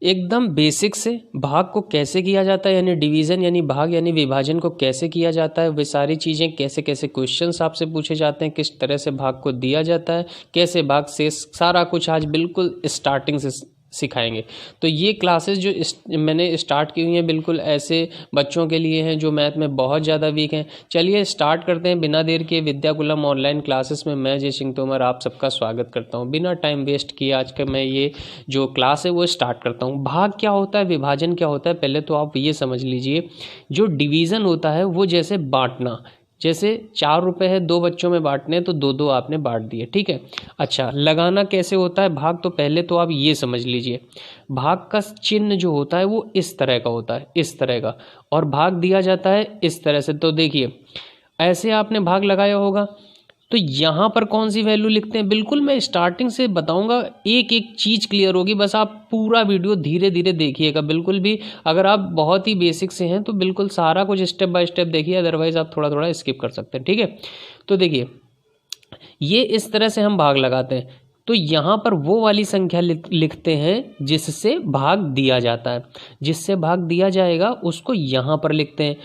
एकदम बेसिक से भाग को कैसे किया जाता है, यानी डिवीज़न यानी भाग यानी विभाजन को कैसे किया जाता है, वे सारी चीज़ें कैसे कैसे क्वेश्चंस आपसे पूछे जाते हैं, किस तरह से भाग को दिया जाता है, कैसे भाग से, सारा कुछ आज बिल्कुल स्टार्टिंग से सिखाएंगे। तो ये क्लासेस जो मैंने स्टार्ट की हुई हैं बिल्कुल ऐसे बच्चों के लिए हैं जो मैथ में बहुत ज़्यादा वीक हैं। चलिए स्टार्ट करते हैं बिना देर के। विद्याकुलम ऑनलाइन क्लासेस में मैं जय सिंह तोमर आप सबका स्वागत करता हूं। बिना टाइम वेस्ट किए आज का मैं ये जो क्लास है वो स्टार्ट करता हूं। भाग क्या होता है, विभाजन क्या होता है, पहले तो आप ये समझ लीजिए। जो डिवीज़न होता है वो जैसे बांटना, जैसे 4 रुपए है, 2 बच्चों में बांटने हैं तो 2-2 आपने बांट दिए, ठीक है। अच्छा, लगाना कैसे होता है भाग, तो पहले तो आप ये समझ लीजिए। भाग का चिन्ह जो होता है वो इस तरह का होता है, इस तरह का, और भाग दिया जाता है इस तरह से। तो देखिए ऐसे आपने भाग लगाया होगा, तो यहाँ पर कौन सी वैल्यू लिखते हैं, बिल्कुल मैं स्टार्टिंग से बताऊंगा, एक एक चीज़ क्लियर होगी, बस आप पूरा वीडियो धीरे धीरे देखिएगा। बिल्कुल भी अगर आप बहुत ही बेसिक से हैं तो बिल्कुल सारा कुछ स्टेप बाय स्टेप देखिए, अदरवाइज आप थोड़ा थोड़ा स्किप कर सकते हैं, ठीक है। तो देखिए ये इस तरह से हम भाग लगाते हैं, तो यहाँ पर वो वाली संख्या लिखते हैं जिससे भाग दिया जाता है। जिससे भाग दिया जाएगा उसको यहाँ पर लिखते हैं,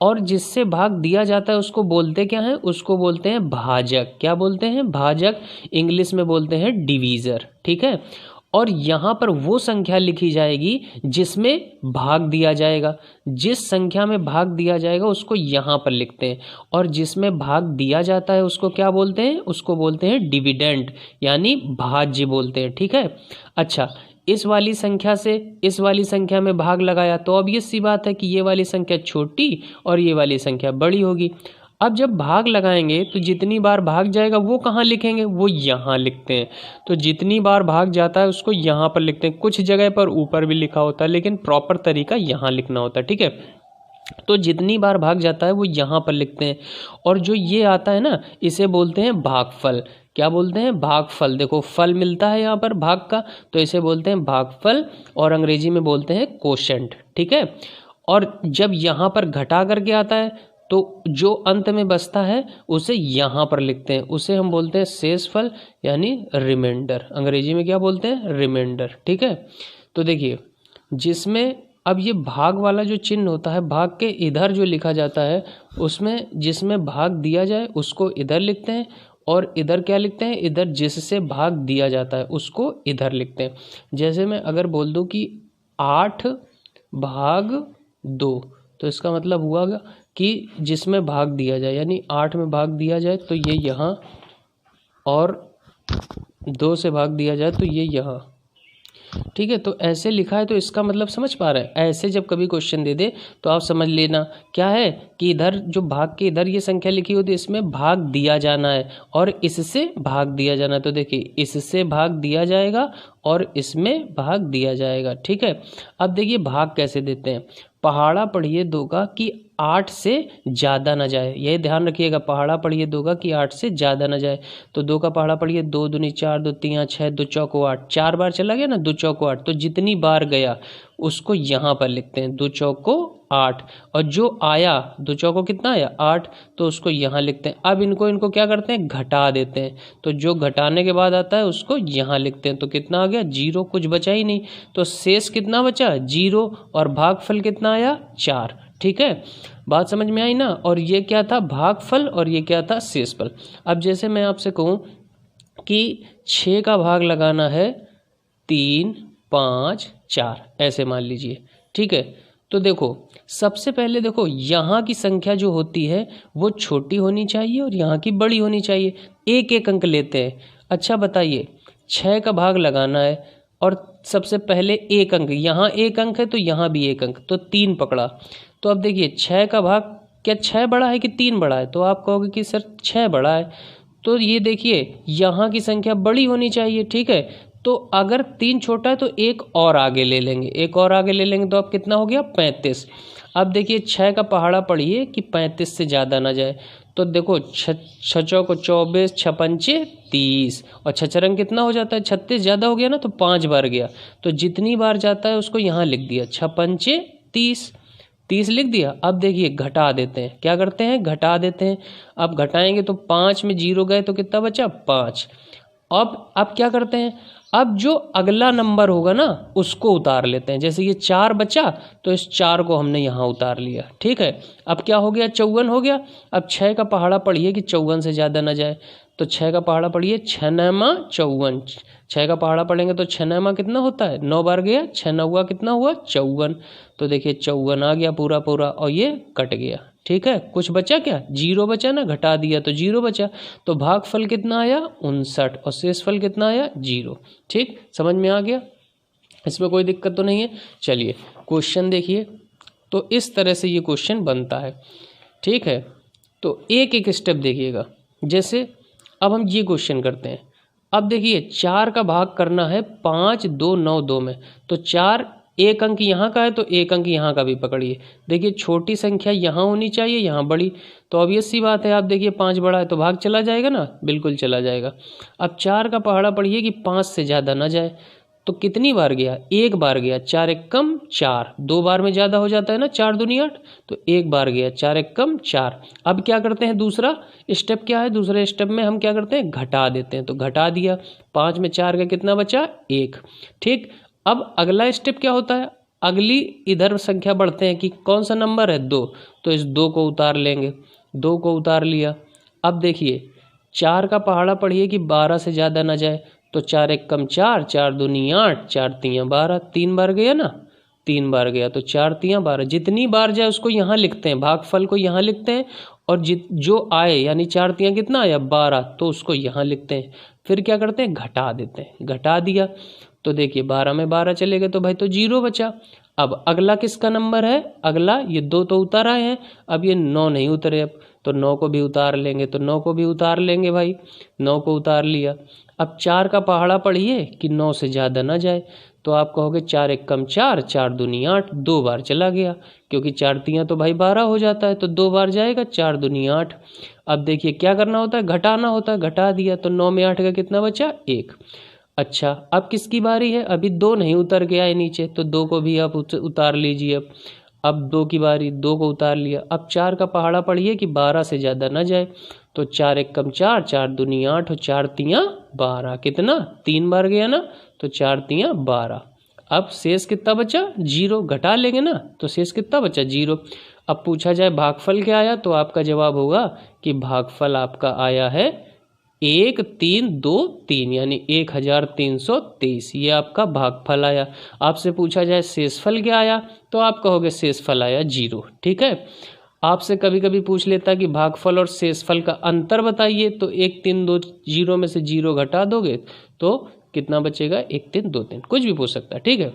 और जिससे भाग दिया जाता है उसको बोलते क्या है, उसको बोलते हैं भाजक। क्या बोलते हैं, भाजक। इंग्लिश में बोलते हैं डिवीज़र, ठीक है। और यहाँ पर वो संख्या लिखी जाएगी जिसमें भाग दिया जाएगा। जिस संख्या में भाग दिया जाएगा उसको यहाँ पर लिखते हैं, और जिसमें भाग दिया जाता है उसको क्या बोलते हैं, उसको बोलते हैं डिविडेंड यानी भाज्य बोलते हैं, ठीक है। अच्छा, इस वाली संख्या से इस वाली संख्या में भाग लगाया तो अब ये सी बात है कि ये वाली संख्या छोटी और ये वाली संख्या बड़ी होगी। अब जब भाग लगाएंगे तो जितनी बार भाग जाएगा वो कहाँ लिखेंगे, वो यहाँ लिखते हैं। तो जितनी बार भाग जाता है उसको यहाँ पर लिखते हैं। कुछ जगह पर ऊपर भी लिखा होता है लेकिन प्रॉपर तरीका यहाँ लिखना होता है, ठीक है। तो जितनी बार भाग जाता है वो यहाँ पर लिखते हैं, और जो ये आता है ना इसे बोलते हैं भागफल। क्या बोलते हैं, भागफल। देखो फल मिलता है यहाँ पर भाग का, तो इसे बोलते हैं भागफल, और अंग्रेजी में बोलते हैं कोशेंट, ठीक है। और जब यहाँ पर घटा करके आता है तो जो अंत में बचता है उसे यहाँ पर लिखते हैं, उसे हम बोलते हैं शेषफल यानी रिमाइंडर। अंग्रेजी में क्या बोलते हैं, रिमाइंडर, ठीक है। तो देखिए जिसमें अब ये भाग वाला जो चिन्ह होता है, भाग के इधर जो लिखा जाता है उसमें जिसमें भाग दिया जाए उसको इधर लिखते हैं, और इधर क्या लिखते हैं, इधर जिससे भाग दिया जाता है उसको इधर लिखते हैं। जैसे मैं अगर बोल दूं कि 8/2, तो इसका मतलब हुआ कि जिसमें भाग दिया जाए, यानी 8 में भाग दिया जाए तो ये यहाँ, और 2 से भाग दिया जाए तो ये यहाँ, ठीक है। तो ऐसे लिखा है, तो इसका मतलब समझ पा रहे हैं। ऐसे जब कभी क्वेश्चन दे दे तो आप समझ लेना क्या है कि इधर जो भाग के इधर ये संख्या लिखी होती है इसमें भाग दिया जाना है, और इससे भाग दिया जाना है। तो देखिए इससे भाग दिया जाएगा और इसमें भाग दिया जाएगा, ठीक है। अब देखिए भाग कैसे देते हैं। पहाड़ा पढ़िए 2 का कि 8 से ज़्यादा ना जाए, ये ध्यान रखिएगा। पहाड़ा पढ़िए 2 का कि 8 से ज़्यादा ना जाए। तो 2 का पहाड़ा पढ़िए, 2 दूनी 4, 2 तीन 6, 2 चौको 8, 4 बार चला गया ना, 2 चौको 8। तो जितनी बार गया उसको यहाँ पर लिखते हैं, 2 चौको 8, और जो आया 2 चौको कितना आया 8, तो उसको यहाँ लिखते हैं। अब इनको क्या करते हैं, घटा देते हैं। तो जो घटाने के बाद आता है उसको यहाँ लिखते हैं। तो कितना आ गया 0, कुछ बचा ही नहीं। तो शेष कितना बचा 0, और भागफल कितना आया 4, ठीक है। बात समझ में आई ना। और ये क्या था, भागफल, और ये क्या था, शेषफल। अब जैसे मैं आपसे कहूँ कि 6 का भाग लगाना है 3, 5, 4, ऐसे मान लीजिए, ठीक है। तो देखो सबसे पहले देखो यहाँ की संख्या जो होती है वो छोटी होनी चाहिए और यहाँ की बड़ी होनी चाहिए। एक एक अंक लेते हैं। अच्छा बताइए, 6 का भाग लगाना है और सबसे पहले एक अंक, यहाँ एक अंक है तो यहाँ भी एक अंक, तो 3 पकड़ा। तो अब देखिए 6 का भाग, क्या 6 बड़ा है कि 3 बड़ा है, तो आप कहोगे कि सर 6 बड़ा है। तो ये देखिए यहाँ की संख्या बड़ी होनी चाहिए, ठीक है। तो अगर 3 छोटा है तो एक और आगे ले लेंगे, एक और आगे ले लेंगे, तो अब कितना हो गया 35। अब देखिए 6 का पहाड़ा पढ़िए कि 35 से ज़्यादा ना जाए। तो देखो 6 को 24, 6 पंचे 30, और 6 रंग कितना हो जाता है 36, ज़्यादा हो गया ना, तो 5 बार गया। तो जितनी बार जाता है उसको यहाँ लिख दिया, 6 पंचे 30, 30 लिख दिया। अब देखिए घटा देते हैं, क्या करते हैं, घटा देते हैं। अब घटाएंगे तो 5 में 0 गए तो कितना बचा 5। अब क्या करते हैं, अब जो अगला नंबर होगा ना उसको उतार लेते हैं। जैसे ये 4 बचा तो इस 4 को हमने यहाँ उतार लिया, ठीक है। अब क्या हो गया, 54 हो गया। अब 6 का पहाड़ा पढ़िए कि 54 से ज़्यादा ना जाए, तो 6 का पहाड़ा पढ़िए 6 9 54। 6 का पहाड़ा पढ़ेंगे तो 6 9 कितना होता है, 9 बार गया, 6 9 कितना हुआ 54। तो देखिए 54 आ गया पूरा पूरा और ये कट गया, ठीक है। कुछ बचा क्या, 0 बचा ना, घटा दिया तो 0 बचा। तो भागफल कितना आया 59 और शेषफल कितना आया 0। ठीक, समझ में आ गया, इसमें कोई दिक्कत तो नहीं है। चलिए क्वेश्चन देखिए, तो इस तरह से ये क्वेश्चन बनता है, ठीक है। तो एक एक स्टेप देखिएगा। जैसे अब हम ये क्वेश्चन करते हैं। अब देखिए 4 का भाग करना है 5 2 9 2 में, तो 4 एक अंक यहाँ का है तो एक अंक यहाँ का भी पकड़िए। देखिए छोटी संख्या यहाँ होनी चाहिए, यहाँ बड़ी, तो ऑब्वियस सी बात है। आप देखिए 5 बड़ा है तो भाग चला जाएगा ना, बिल्कुल चला जाएगा। अब 4 का पहाड़ा पढ़िए कि 5 से ज़्यादा ना जाए, तो कितनी बार गया, एक बार गया। 4 एक कम 4, 2 बार में ज़्यादा हो जाता है ना, 4 दूनी 8, तो एक बार गया। 4 एक कम 4। अब क्या करते हैं, दूसरा स्टेप क्या है, दूसरे स्टेप में हम क्या करते हैं, घटा देते हैं। तो घटा दिया, 5 में 4 का कितना बचा 1, ठीक। अब अगला स्टेप क्या होता है, अगली इधर संख्या बढ़ते हैं कि कौन सा नंबर है 2, तो इस 2 को उतार लेंगे। 2 को उतार लिया। अब देखिए 4 का पहाड़ा पढ़िए कि 12 से ज़्यादा ना जाए, तो 4 एक कम 4, 4 दूनी 8, 4 तियाँ 12, 3 बार गया ना, 3 बार गया, तो 4 तियाँ 12। जितनी बार जाए उसको यहाँ लिखते हैं, भागफल को यहाँ लिखते हैं, और जो आए यानी 4 तियाँ कितना आया 12, तो उसको यहाँ लिखते हैं। फिर क्या करते हैं, घटा देते हैं। घटा दिया तो देखिए 12 में 12 चले गए तो भाई तो 0 बचा। अब अगला किसका नंबर है, अगला ये 2 तो उतार आए हैं, अब ये 9 नहीं उतरे, अब तो 9 को भी उतार लेंगे, तो 9 को भी उतार लेंगे भाई, 9 को उतार लिया। अब 4 का पहाड़ा पढ़िए कि 9 से ज़्यादा ना जाए, तो आप कहोगे 4 एक कम 4, 4 दूनी 8, 2 बार चला गया, क्योंकि 4 तियाँ तो भाई 12 हो जाता है, तो 2 बार जाएगा, 4 दूनी 8। अब देखिए क्या करना होता है, घटाना होता है। घटा दिया तो 9 में 8 का कितना बचा 1। अच्छा अब किसकी बारी है, अभी 2 नहीं उतर गया है नीचे, तो 2 को भी आप उतार लीजिए। अब 2 की बारी, 2 को उतार लिया। अब 4 का पहाड़ा पढ़िए कि 12 से ज़्यादा ना जाए, तो 4 एक कम 4, 4 दूनी 8 और 4 तियाँ 12, कितना 3 बार गया ना, तो 4 तियाँ 12। अब शेष कितना बचा 0, घटा लेंगे ना, तो शेष कितना बचा 0। अब पूछा जाए भागफल क्या आया, तो आपका जवाब होगा कि भागफल आपका आया है 1323, यानी 1323, ये आपका भागफल आया। आपसे पूछा जाए शेषफल क्या आया, तो आप कहोगे शेषफल आया 0, ठीक है। आपसे कभी कभी पूछ लेता कि भागफल और शेषफल का अंतर बताइए, तो 1320 में से 0 घटा दोगे तो कितना बचेगा 1323, कुछ भी पूछ सकता है, ठीक है।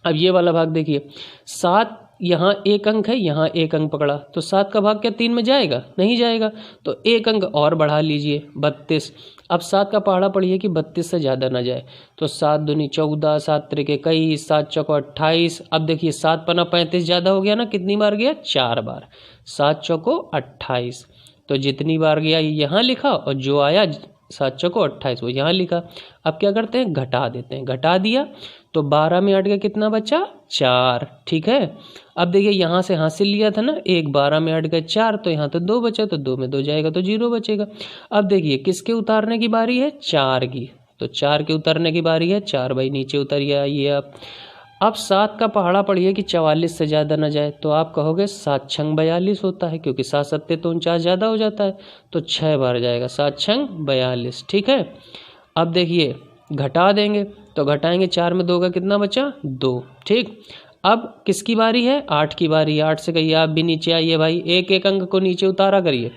अब ये वाला भाग देखिए, 7 यहाँ एक अंक है, यहाँ एक अंक पकड़ा, तो 7 का भाग क्या 3 में जाएगा, नहीं जाएगा, तो एक अंक और बढ़ा लीजिए 32। अब 7 का पहाड़ा पढ़िए कि 32 से ज़्यादा ना जाए, तो 7 दूनी 14, 7 त्रिके 21, 7 चौको 28। अब देखिए 7 पना 35 ज़्यादा हो गया ना, कितनी बार गया 4 बार, 7 चौको 28, तो जितनी बार गया यहाँ लिखा और जो आया 7 चौको 28 वो यहाँ लिखा। अब क्या करते हैं, घटा देते हैं। घटा दिया तो 12 में 8 का कितना बचा 4, ठीक है। अब देखिए यहाँ से हासिल लिया था ना 1, 12 में 8 का 4, तो यहाँ तो 2 बचा, तो 2 में 2 जाएगा तो 0 बचेगा। अब देखिए किसके उतारने की बारी है, 4 की, तो 4 के उतारने की बारी है। 4 भाई नीचे उतरिए, आइए आप। अब 7 का पहाड़ा पढ़िए कि 44 से ज़्यादा ना जाए, तो आप कहोगे 7 छंग 42 होता है, क्योंकि 7 सत्ते तो 49 ज़्यादा हो जाता है, तो 6 बार जाएगा, 7 छंग 42, ठीक है। अब देखिए घटा देंगे, तो घटाएंगे 4 में 2 का कितना बचा 2, ठीक। अब किसकी बारी है, 8 की बारी है। 8 से कहिए आप भी नीचे आइए भाई, एक एक अंक को नीचे उतारा करिए,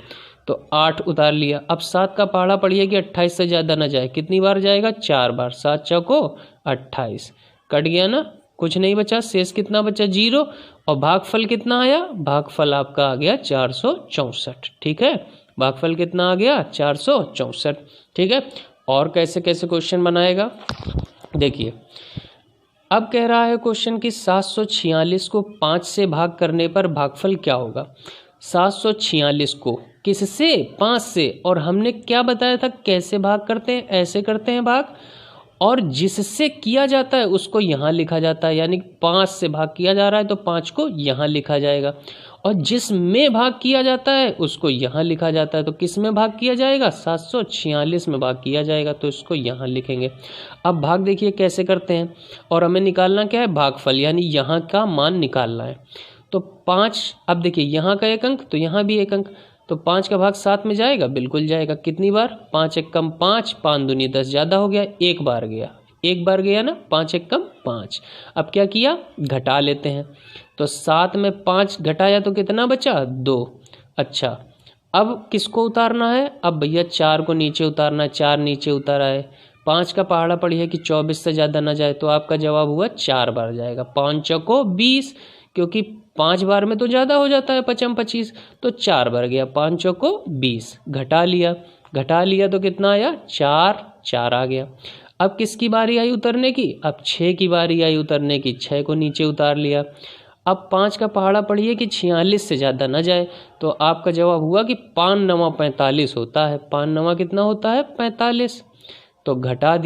तो 8 उतार लिया। अब 7 का पहाड़ा पढ़िए कि 28 से ज़्यादा ना जाए, कितनी बार जाएगा 4 बार, 7 चौको 28, कट गया ना, कुछ नहीं बचा, शेष कितना बचा 0। और भागफल कितना आया, भागफल आपका आ गया 464, ठीक है। भागफल कितना आ गया 464, ठीक है। और कैसे कैसे क्वेश्चन बनाएगा देखिए। अब कह रहा है क्वेश्चन कि 746 को 5 से भाग करने पर भागफल क्या होगा। 746 को किससे, 5 से, और हमने क्या बताया था कैसे भाग करते हैं, ऐसे करते हैं भाग, और जिससे किया जाता है उसको यहाँ लिखा जाता है, यानी 5 से भाग किया जा रहा है तो 5 को यहाँ लिखा जाएगा, और जिसमें भाग किया जाता है उसको यहाँ लिखा जाता है। तो किस में भाग किया जाएगा? 746 में भाग किया जाएगा, तो इसको यहाँ लिखेंगे। अब भाग देखिए कैसे करते हैं, और हमें निकालना क्या है? भागफल, यानी यहाँ का मान निकालना है। तो 5, अब देखिए यहाँ का 1 अंक तो यहाँ भी 1 अंक, तो 5 का भाग 7 में जाएगा, बिल्कुल जाएगा। कितनी बार? 5 एक कम 5, 5 दूनी 10, ज़्यादा हो गया, एक बार गया ना, 5 एक कम 5। अब क्या किया? घटा लेते हैं, तो 7 में 5 घटाया तो कितना बचा? 2। अच्छा, अब किसको उतारना है? अब भैया 4 को नीचे उतारना है, 4 नीचे उतारा है। 5 का पहाड़ा पड़ी है कि 24 से ज़्यादा ना जाए, तो आपका जवाब हुआ 4 बार जाएगा। 5 चौको 20, क्योंकि 5 बार में तो ज़्यादा हो जाता है 5 25, तो 4 बार गया। 5 चौको 20, घटा लिया तो कितना आया? 4 आ गया। अब किसकी बारी आई उतरने की? अब 6 की बारी आई उतरने की, 6 को नीचे उतार लिया। अब 5 का पहाड़ा पढ़िए कि 46 से ज़्यादा ना जाए, तो आपका जवाब हुआ कि 5 9 45 होता है। 5 9 कितना होता है? 45। तो घटा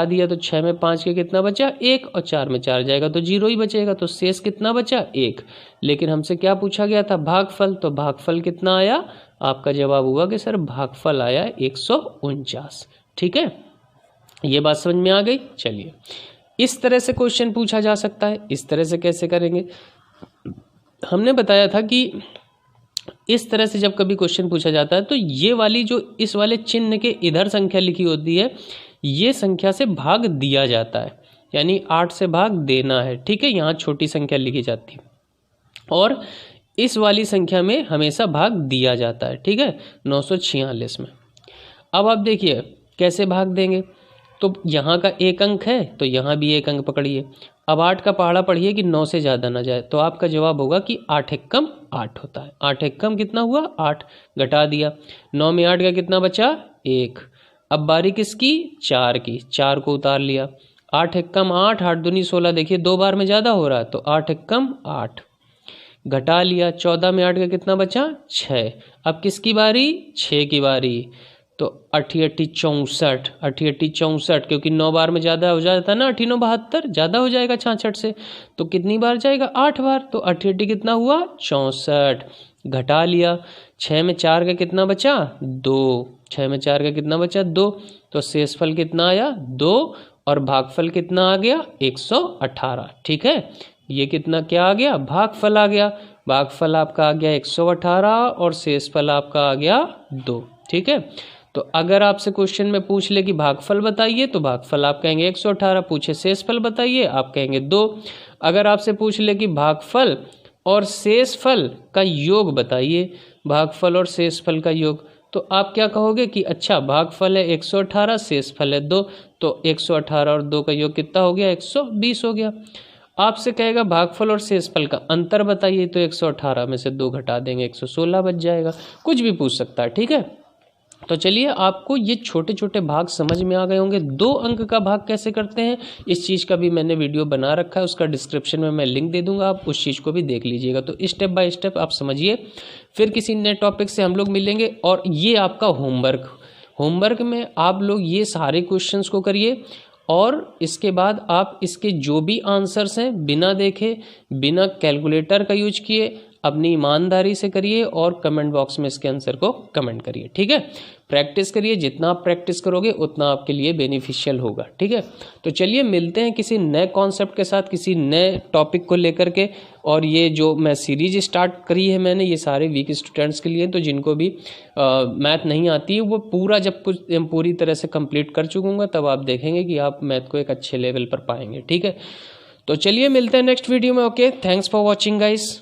दिया तो 6 में 5 के कितना बचा? 1, और 4 में 4 जाएगा तो 0 ही बचेगा, तो शेष कितना बचा? 1। लेकिन हमसे क्या पूछा गया था? भागफल। तो भागफल कितना आया? आपका जवाब हुआ कि सर भागफल आया 149। ठीक है, ये बात समझ में आ गई। चलिए, इस तरह से क्वेश्चन पूछा जा सकता है। इस तरह से कैसे करेंगे? हमने बताया था कि इस तरह से जब कभी क्वेश्चन पूछा जाता है तो ये वाली जो इस वाले चिन्ह के इधर संख्या लिखी होती है, ये संख्या से भाग दिया जाता है, यानी 8 से भाग देना है। ठीक है, यहाँ छोटी संख्या लिखी जाती है, और इस वाली संख्या में हमेशा भाग दिया जाता है। ठीक है, 946 में। अब आप देखिए कैसे भाग देंगे। तो यहाँ का 1 अंक है तो यहाँ भी 1 अंक पकड़िए। अब 8 का पहाड़ा पढ़िए कि 9 से ज़्यादा ना जाए, तो आपका जवाब होगा कि 8 एक कम 8 होता है। 8 एक कम कितना हुआ? 8। घटा दिया, 9 में 8 का कितना बचा? 1। अब बारी किसकी? 4 की, 4 को उतार लिया। 8 एक कम 8, 8 दूनी 16, देखिए 2 बार में ज़्यादा हो रहा है, तो 8 एक कम 8। घटा लिया, 14 में 8 का कितना बचा? 6। अब किसकी बारी? 6 की बारी, तो 8 8 64, 8 8 64, क्योंकि 9 बार में ज़्यादा हो जाता है ना, 8 9 72, ज़्यादा हो जाएगा 66 से, तो कितनी बार जाएगा? 8 बार, तो 8 8 कितना हुआ? 64। घटा लिया, 6 में 4 का कितना बचा? 2। 6 में 4 का कितना बचा? 2। तो शेषफल कितना आया? 2, और भागफल कितना आ गया? 118। ठीक है, ये कितना क्या आ गया? भागफल आ गया। भागफल आपका आ गया 118, और शेषफल आपका आ गया 2। ठीक है, तो अगर आपसे क्वेश्चन में पूछ ले कि भागफल बताइए, तो भागफल आप कहेंगे 118, पूछे शेषफल बताइए, आप कहेंगे 2। अगर आपसे पूछ ले कि भागफल और शेषफल का योग बताइए, भागफल और शेषफल का योग, तो आप क्या कहोगे कि अच्छा भागफल है 118, शेषफल है 2, तो 118 और 2 का योग कितना हो गया? 120 हो गया। आपसे कहेगा भागफल और शेषफल का अंतर बताइए, तो 118 में से 2 घटा देंगे, 116 बच जाएगा। कुछ भी पूछ सकता है। ठीक है, तो चलिए, आपको ये छोटे छोटे भाग समझ में आ गए होंगे। 2 अंक का भाग कैसे करते हैं, इस चीज़ का भी मैंने वीडियो बना रखा है, उसका डिस्क्रिप्शन में मैं लिंक दे दूंगा, आप उस चीज़ को भी देख लीजिएगा। तो स्टेप बाय स्टेप आप समझिए। फिर किसी नए टॉपिक से हम लोग मिलेंगे, और ये आपका होमवर्क में आप लोग ये सारे क्वेश्चंस को करिए, और इसके बाद आप इसके जो भी आंसर्स हैं बिना देखे, बिना कैलकुलेटर का यूज किए, अपनी ईमानदारी से करिए, और कमेंट बॉक्स में इसके आंसर को कमेंट करिए। ठीक है, प्रैक्टिस करिए, जितना आप प्रैक्टिस करोगे उतना आपके लिए बेनिफिशियल होगा। ठीक है, तो चलिए मिलते हैं किसी नए कॉन्सेप्ट के साथ, किसी नए टॉपिक को लेकर के। और ये जो मैं सीरीज स्टार्ट करी है मैंने, ये सारे वीक स्टूडेंट्स के लिए, तो जिनको भी मैथ नहीं आती है, वो पूरा जब कुछ पूरी तरह से कंप्लीट कर चुकूँगा, तब आप देखेंगे कि आप मैथ को एक अच्छे लेवल पर पाएंगे। ठीक है, तो चलिए मिलते हैं नेक्स्ट वीडियो में। Okay, thanks for watching guys.